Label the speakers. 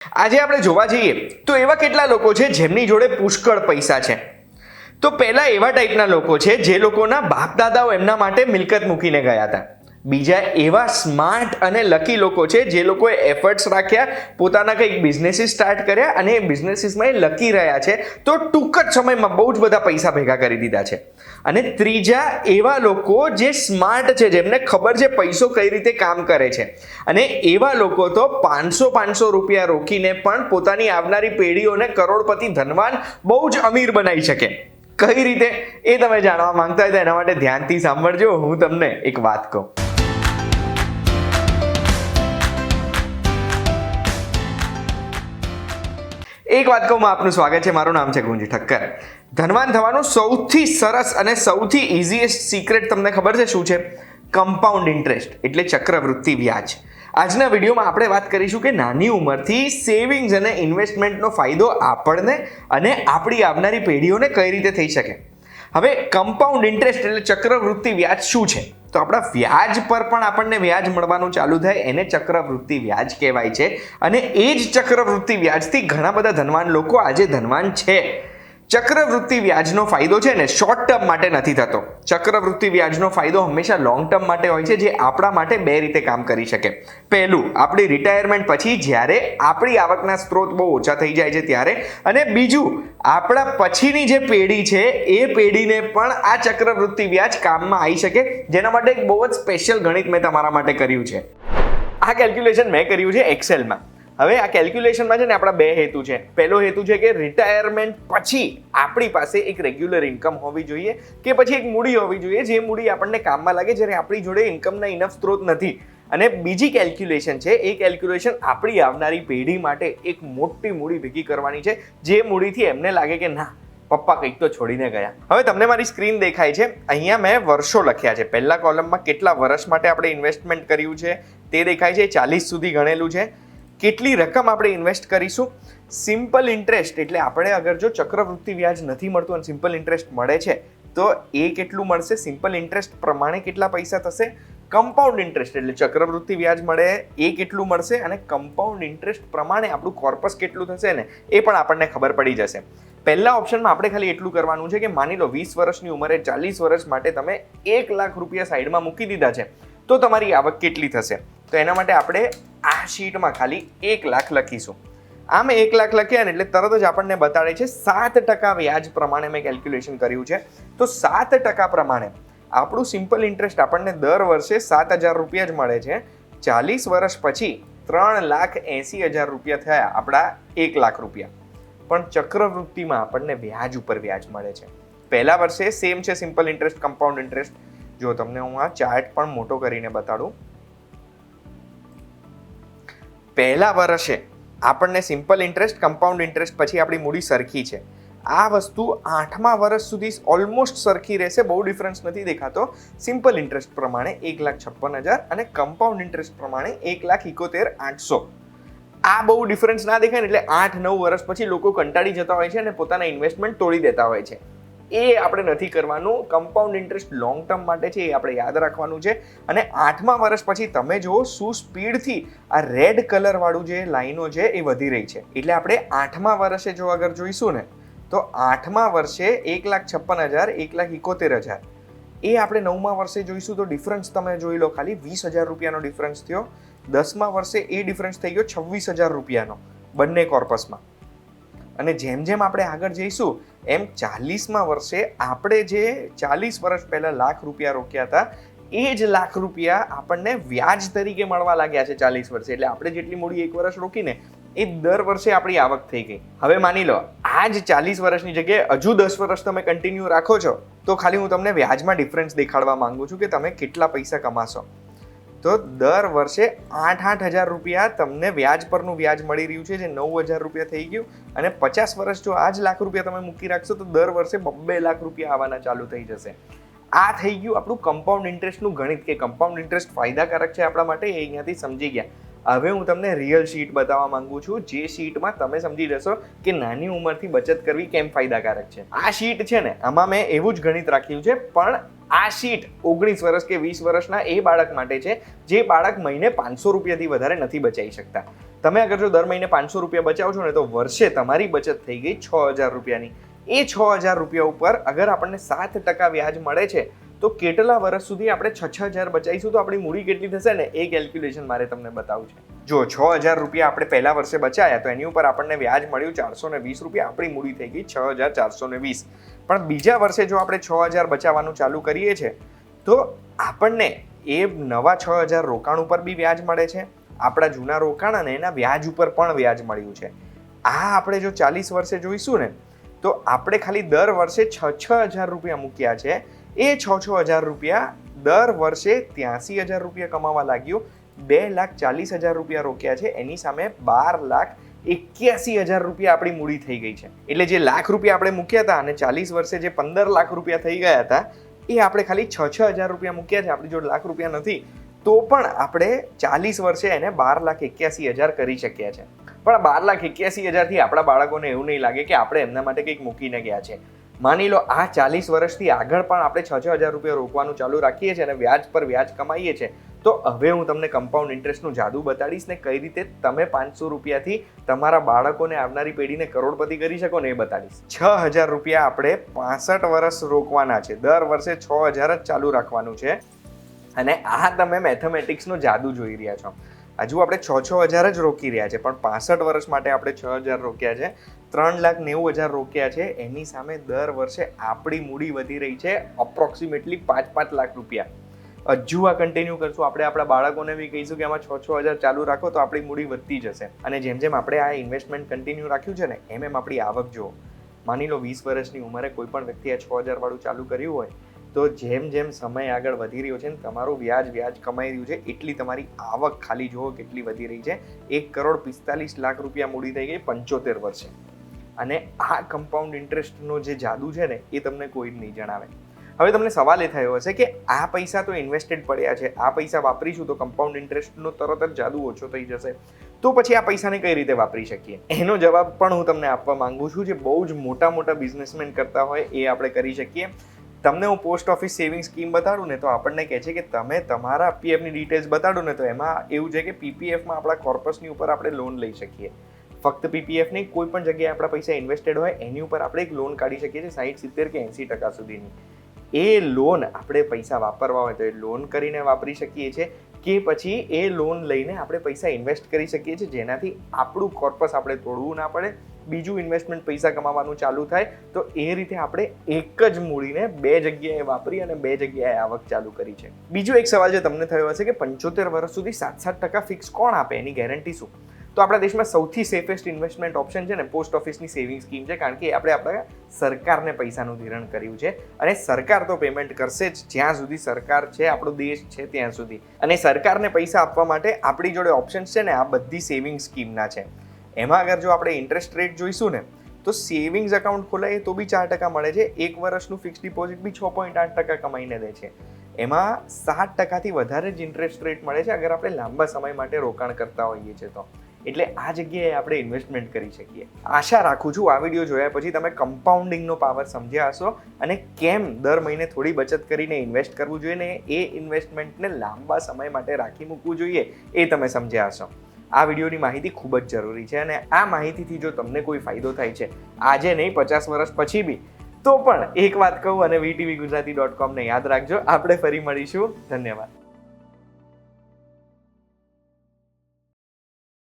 Speaker 1: આજે આપણે જોવા જઈએ તો એવા કેટલા લોકો છે જેમની જોડે પુષ્કળ પૈસા છે। તો પહેલા એવા ટાઈપના લોકો છે જે લોકોના બાપ દાદાઓ એમના માટે મિલકત મૂકીને ગયા હતા। બીજા એવા સ્માર્ટ અને લકી લોકો છે જે લોકોએ એફર્ટ્સ રાખ્યા, પોતાના કંઈક બિઝનેસીસ સ્ટાર્ટ કર્યા અને એ બિઝનેસીસમાં એ લકી રહ્યા છે, તો ટૂંક જ સમયમાં બહુ જ બધા પૈસા ભેગા કરી દીધા છે। અને ત્રીજા એવા લોકો જે સ્માર્ટ છે, જેમને ખબર છે પૈસો કઈ રીતે કામ કરે છે, અને એવા લોકો તો 500 રૂપિયા રોકીને પણ પોતાની આવનારી પેઢીઓને કરોડપતિ ધનવાન બહુ જ અમીર બનાવી શકે। કઈ રીતે એ તમે જાણવા માંગતા હોય તો એના માટે ધ્યાનથી સાંભળજો। હું તમને એક વાત કહું। એક વાત કહું, આપનું સ્વાગત છે। મારું નામ છે ગુંજ ઠક્કર। ધનવાન થવાનું સૌથી સરસ અને સૌથી ઇઝીએસ્ટ સિક્રેટ તમને ખબર છે શું છે? કમ્પાઉન્ડ ઇન્ટરેસ્ટ એટલે ચક્રવૃત્તિ વ્યાજ। આજના વિડીયોમાં આપણે વાત કરીશું કે નાની ઉંમરથી સેવિંગ્સ અને ઇન્વેસ્ટમેન્ટનો ફાયદો આપણને અને આપણી આવનારી પેઢીઓને કઈ રીતે થઈ શકે। હવે કમ્પાઉન્ડ ઇન્ટરેસ્ટ એટલે ચક્રવૃત્તિ વ્યાજ શું છે? તો આપણા વ્યાજ પર પણ આપણને વ્યાજ મળવાનું ચાલુ થાય, એને ચક્રવૃત્તિ વ્યાજ કહેવાય છે। અને એ જ ચક્રવૃત્તિ વ્યાજથી ઘણા બધા ધનવાન લોકો આજે ધનવાન છે। ચક્રવૃત્તિ વ્યાજનો ફાયદો છે ને શોર્ટ ટર્મ માટે નથી થતો। ચક્રવૃત્તિ વ્યાજનો ફાયદો હંમેશા લોંગ ટર્મ માટે હોય છે, જે આપણા માટે બે રીતે કામ કરી શકે। પહેલું, આપણી રિટાયરમેન્ટ પછી જ્યારે આપણી આવકના સ્ત્રોત બહુ ઓછા થઈ જાય છે ત્યારે, અને બીજું, આપણા પછીની જે પેઢી છે એ પેઢીને પણ આ ચક્રવૃત્તિ વ્યાજ કામમાં આવી શકે, જેના માટે એક બહુ જ સ્પેશિયલ ગણિત મેં તમારા માટે કર્યું છે। આ કેલ્ક્યુલેશન મેં કર્યું છે એક્સેલમાં। હવે આ કેલ્ક્યુલેશનમાં છે ને આપણા બે હેતુ છે। પહેલો હેતુ છે કે રિટાયરમેન્ટ પછી આપણી પાસે એક રેગ્યુલર ઇન્કમ હોવી જોઈએ, કે પછી એક મૂડી હોવી જોઈએ જે મૂડી આપણને કામમાં લાગે જ્યારે આપણી જોડે ઇન્કમના ઇનફ સ્ત્રોત નથી। અને બીજી કેલ્ક્યુલેશન છે, એ કેલ્ક્યુલેશન આપણી આવનારી પેઢી માટે એક મોટી મૂડી ભેગી કરવાની છે, જે મૂડીથી એમને લાગે કે ના, પપ્પા કંઈક તો છોડીને ગયા। હવે તમને મારી સ્ક્રીન દેખાય છે, અહીંયા મેં વર્ષો લખ્યા છે। પહેલા કોલમમાં કેટલા વર્ષ માટે આપણે ઇન્વેસ્ટમેન્ટ કર્યું છે તે દેખાય છે, 40 સુધી ગણેલું છે। કેટલી રકમ આપણે ઇન્વેસ્ટ કરીશું? સિમ્પલ ઇન્ટરેસ્ટ એટલે આપણે અગર જો ચક્રવૃત્તિ વ્યાજ નથી મળતું અને સિમ્પલ ઇન્ટરેસ્ટ મળે છે તો એ કેટલું મળશે? સિમ્પલ ઇન્ટરેસ્ટ પ્રમાણે કેટલા પૈસા થશે? કમ્પાઉન્ડ ઇન્ટરેસ્ટ એટલે ચક્રવૃત્તિ વ્યાજ મળે એ કેટલું મળશે, અને કમ્પાઉન્ડ ઇન્ટરેસ્ટ પ્રમાણે આપણું કોર્પસ કેટલું થશે ને એ પણ આપણને ખબર પડી જશે। પહેલા ઓપ્શનમાં આપણે ખાલી એટલું કરવાનું છે કે માની લો 20 વર્ષની ઉંમરે 40 વર્ષ માટે તમે 1 લાખ રૂપિયા સાઈડમાં મૂકી દીધા છે, તો તમારી આવક કેટલી થશે? તો એના માટે આપણે આ શીટમાં ખાલી 1 લાખ લખીશું। આમ 1 લાખ લખ્યા ને એટલે તરત જ આપણને બતાડે છે 7% વ્યાજ પ્રમાણે મેં કેલ્ક્યુલેશન કર્યું છે। તો 7% પ્રમાણે આપણું સિમ્પલ ઇન્ટરેસ્ટ આપણને દર વર્ષે 7,000 રૂપિયા જ મળે છે। 40 વર્ષ પછી 3,80,000 રૂપિયા થયા આપણા 1 લાખ રૂપિયા। પણ ચક્રવૃત્તિમાં આપણને વ્યાજ ઉપર વ્યાજ મળે છે। પહેલા વર્ષે સેમ છે સિમ્પલ ઇન્ટરેસ્ટ, કમ્પાઉન્ડ ઇન્ટરેસ્ટ। જો તમને હું આ ચાર્ટ પણ મોટો કરીને બતાડું, પહેલા વર્ષે આપણને સિમ્પલ ઇન્ટરેસ્ટ, કમ્પાઉન્ડ ઇન્ટરેસ્ટ પછી આપણી મૂડી સરખી છે। આ વસ્તુ 8મા વર્ષ સુધી ઓલમોસ્ટ સરખી રહેશે, બહુ ડિફરન્સ નથી દેખાતો। સિમ્પલ ઇન્ટરેસ્ટ પ્રમાણે 1,56,000 અને કમ્પાઉન્ડ ઇન્ટરેસ્ટ પ્રમાણે 1,71,800। આ બહુ ડિફરન્સ ના દેખાય ને એટલે 8-9 વર્ષ પછી લોકો કંટાળી જતા હોય છે અને પોતાના ઇન્વેસ્ટમેન્ટ તોડી દેતા હોય છે। એ આપણે નથી કરવાનું। કમ્પાઉન્ડ ઇન્ટરેસ્ટ લોંગ ટર્મ માટે છે, એ આપણે યાદ રાખવાનું છે। અને 8મા વર્ષ પછી તમે જુઓ શું સ્પીડથી આ રેડ કલર વાળું જે લાઈનો છે એ વધી રહી છે। એટલે આપણે 8મા વર્ષે જો અગર જોઈશું ને તો 8મા વર્ષે 1,56,000, 1,71,000, એ આપણે 9મા વર્ષે જોઈશું તો ડિફરન્સ તમે જોઈ લો, ખાલી 20,000 રૂપિયાનો ડિફરન્સ થયો। 10મા વર્ષે એ ડિફરન્સ થઈ ગયો 26,000 રૂપિયાનો બંને કોર્પસમાં। અને જેમ જેમ આપણે આગળ જઈશું એમ 40મા વર્ષે આપણે જે 40 વર્ષ પહેલા લાખ રૂપિયા રોક્યા હતા એ જ લાખ રૂપિયા આપણને વ્યાજ તરીકે મળવા લાગ્યા છે 40 વર્ષે। એટલે આપણે જેટલી મૂડી 1 વર્ષ રોકીને એ દર વર્ષે આપણી આવક થઈ ગઈ। હવે માની લો આ જ 40 વર્ષની જગ્યાએ હજુ 10 વર્ષ તમે કન્ટિન્યુ રાખો છો, તો ખાલી હું તમને વ્યાજમાં ડિફરન્સ દેખાડવા માંગુ છું કે તમે કેટલા પૈસા કમાશો। તો દર વર્ષે 8,000 રૂપિયા તમને વ્યાજ પરનું વ્યાજ મળી રહ્યું છે, જે 9,000 રૂપિયા થઈ ગયું। અને 50 વર્ષ જો આ જ લાખ રૂપિયા તમે મૂકી રાખશો તો દર વર્ષે 2 લાખ રૂપિયા આવવાના ચાલુ થઈ જશે। આ થઈ ગયું આપણું કમ્પાઉન્ડ ઇન્ટરેસ્ટનું ગણિત, કે કમ્પાઉન્ડ ઇન્ટરેસ્ટ ફાયદાકારક છે આપણા માટે, એ અહીંયાથી સમજી ગયા। હવે હું તમને રિયલ શીટ બતાવવા માંગુ છું, જે શીટમાં તમે સમજી જશો કે નાની ઉંમરથી બચત કરવી કેમ ફાયદાકારક છે। આ શીટ છે ને, આમાં મેં એવું જ ગણિત રાખ્યું છે, પણ આ શીટ 19 વર્ષ કે 20 વર્ષના એ બાળક માટે છે જે બાળક મહિને 500 રૂપિયાથી વધારે નથી બચાવી શકતા। તમે અગર જો દર મહિને 500 રૂપિયા બચાવો છો ને તો વર્ષે તમારી બચત થઈ ગઈ 6,000 રૂપિયાની. એ 6,000 રૂપિયા ઉપર અગર આપણને 7% વ્યાજ મળે છે તો કેટલા વર્ષ સુધી આપણે 6,000 બચાવીશું તો આપણી મૂડી કેટલી થશે ને એ કેલ્ક્યુલેશન મારે તમને બતાવવું છે. જો 6,000 રૂપિયા આપણે પહેલા વર્ષે બચાયા તો એની ઉપર આપણને વ્યાજ મળ્યું 420 રૂપિયા, આપણી મૂડી થઈ ગઈ 6,420. પણ બીજા વર્ષે જો આપણે 6,000 બચાવવાનું ચાલુ કરીએ છીએ તો આપણને એ નવા 6,000 રોકાણ ઉપર બી વ્યાજ મળે છે, આપણા જૂના રોકાણ અને એના વ્યાજ ઉપર પણ વ્યાજ મળ્યું છે. આ આપણે જો 40 વર્ષે જોઈશું ને તો આપણે ખાલી દર વર્ષે 6,000 રૂપિયા મૂક્યા છે. એ 6,000 રૂપિયા દર વર્ષે 83,000 રૂપિયા કમાવા લાગ્યું. 2,40,000 રૂપિયા રોક્યા છે, એની સામે 12,81,000 રૂપિયા આપણી મૂડી થઈ ગઈ છે. એટલે જે લાખ રૂપિયા આપણે મૂક્યા હતા અને 40 વર્ષે જે 15 લાખ રૂપિયા થઈ ગયા હતા એ આપણે ખાલી 6,000 રૂપિયા મૂક્યા છે. આપણી જોડે લાખ રૂપિયા નથી તો પણ આપણે 40 વર્ષે એને 12,81,000 કરી શક્યા છે. પણ 12,81,000 થી આપણા બાળકોને એવું નહીં લાગે કે આપણે એમના માટે કંઈક મૂકીને ગયા છે. માની લો આ 40 વર્ષથી આગળ પણ આપણે 6,000 રૂપિયા રોકવાનું ચાલુ રાખીએ છીએ અને વ્યાજ પર વ્યાજ કમાઈએ છીએ તો હવે હું તમને કમ્પાઉન્ડ ઇન્ટરેસ્ટનું જાદુ બતાડીશ ને કઈ રીતે તમે 500 રૂપિયાથી તમારા બાળકોને આવનારી પેઢીને કરોડપતિ કરી શકો ને એ બતાડીશ. 6,000 રૂપિયા આપણે 65 વર્ષ રોકવાના છે, દર વર્ષે 6,000 જ ચાલુ રાખવાનું છે. અને આ તમે મેથેમેટિક્સનો જાદુ જોઈ રહ્યા છો. હજુ આપણે 6,000 જ રોકી રહ્યા છે પણ 65 વર્ષ માટે આપણે 6,000 રોક્યા છે, 3,90,000 રોક્યા છે. એની સામે દર વર્ષે આપણી મૂડી વધી રહી છે અપ્રોક્સિમેટલી 5-5 લાખ રૂપિયા. હજુ આ કન્ટિન્યુ કરશું, આપણે આપણા બાળકોને બી કહીશું કે આમાં 6,000 ચાલુ રાખો તો આપણી મૂડી વધતી જશે. અને જેમ જેમ આપણે આ ઇન્વેસ્ટમેન્ટ કન્ટિન્યુ રાખ્યું છે ને એમ એમ આપણી આવક જુઓ. માની લો 20 વર્ષની ઉંમરે કોઈ પણ વ્યક્તિએ 6,000 વાળું ચાલુ કર્યું હોય તો જેમ જેમ સમય આગળ વધી રહ્યો છે ને તમારું વ્યાજ કમાઈ રહ્યું છે એટલી તમારી આવક ખાલી જુઓ કેટલી વધી રહી છે. 1,45,00,000 રૂપિયા મૂડી થઈ ગઈ 75 વર્ષે. અને આ કમ્પાઉન્ડ ઇન્ટરેસ્ટનો જે જાદુ છે ને એ તમને કોઈ જ નહીં જણાવે. હવે તમને સવાલ એ થયો હશે કે આ પૈસા તો ઇન્વેસ્ટેડ પડ્યા છે, આ પૈસા વાપરીશું તો કમ્પાઉન્ડ ઇન્ટરેસ્ટનો તરત જ જાદુ ઓછો થઈ જશે, તો પછી આ પૈસાને કઈ રીતે વાપરી શકીએ? એનો જવાબ પણ હું તમને આપવા માંગુ છું. જે બહુ જ મોટા બિઝનેસમેન કરતા હોય એ આપણે કરી શકીએ. તમને હું પોસ્ટ ઓફિસ સેવિંગ સ્કીમ બતાડું ને તો આપણને કહે છે કે તમે તમારા પીએફની ડિટેલ્સ બતાડો ને તો એમાં એવું છે કે પીપીએફમાં આપણા કોર્પસની ઉપર આપણે લોન લઈ શકીએ. ફક્ત પીપીએફ નહીં, કોઈ પણ જગ્યાએ આપણા પૈસા ઇન્વેસ્ટેડ હોય એની ઉપર આપણે એક લોન કાઢી શકીએ છીએ 60, 70 કે 80% સુધીની. એ લોન આપણે પૈસા વાપરવા હોય તો એ લોન કરીને વાપરી શકીએ છીએ કે પછી એ લોન લઈને આપણે પૈસા ઇન્વેસ્ટ કરી શકીએ છીએ જેનાથી આપણું કોર્પસ આપણે તોડવું ના પડે, બીજું ઇન્વેસ્ટમેન્ટ પૈસા કમાવાનું ચાલુ થાય. તો એ રીતે આપણે એક જ મૂડીને 2 જગ્યાએ વાપરી અને 2 જગ્યાએ આવક ચાલુ કરી છે. બીજો એક સવાલ જે તમને થયો હશે કે 75 વર્ષ સુધી 7% ફિક્સ કોણ આપે, એની ગેરંટી શું? તો આપણા દેશમાં સૌથી સેફેસ્ટ ઇન્વેસ્ટમેન્ટ ઓપ્શન છે ને પોસ્ટ ઓફિસની સેવિંગ સ્કીમ છે, કારણ કે આપણે આપણા સરકારને પૈસાનું ધિરાણ કર્યું છે અને સરકાર તો પેમેન્ટ કરશે જ જ્યાં સુધી સરકાર છે, આપણો દેશ છે ત્યાં સુધી. અને સરકારને પૈસા આપવા માટે આપણી જોડે ઓપ્શન્સ છે ને આ બધી સેવિંગ સ્કીમના છે. એમાં અગર જો આપણે ઇન્ટરેસ્ટ રેટ જોઈશું ને તો સેવિંગ્સ એકાઉન્ટ ખોલાઈએ તો બી 4% મળે છે, 1 વર્ષનું ફિક્સ ડિપોઝિટ બી 6.8% કમાઈને દે છે. એમાં 7%થી વધારે જ ઇન્ટરેસ્ટ રેટ મળે છે અગર આપણે લાંબા સમય માટે રોકાણ કરતા હોઈએ છીએ તો. એટલે આ જગ્યાએ આપણે ઇન્વેસ્ટમેન્ટ કરી શકીએ. આશા રાખું છું આ વિડીયો જોયા પછી તમે કમ્પાઉન્ડિંગનો પાવર સમજ્યા હશો અને કેમ દર મહિને થોડી બચત કરીને ઇન્વેસ્ટ કરવું જોઈએ ને એ ઇન્વેસ્ટમેન્ટને લાંબા સમય માટે રાખી મૂકવું જોઈએ એ તમે સમજ્યા હશો. આ વિડીયોની માહિતી ખૂબ જ જરૂરી છે અને આ માહિતીથી જો તમને કોઈ ફાયદો થાય છે આજે નહીં 50 વર્ષ પછી બી તો પણ એક વાત કહું અને VTVGujarati.com ને યાદ રાખજો. આપણે ફરી મળીશું. ધન્યવાદ.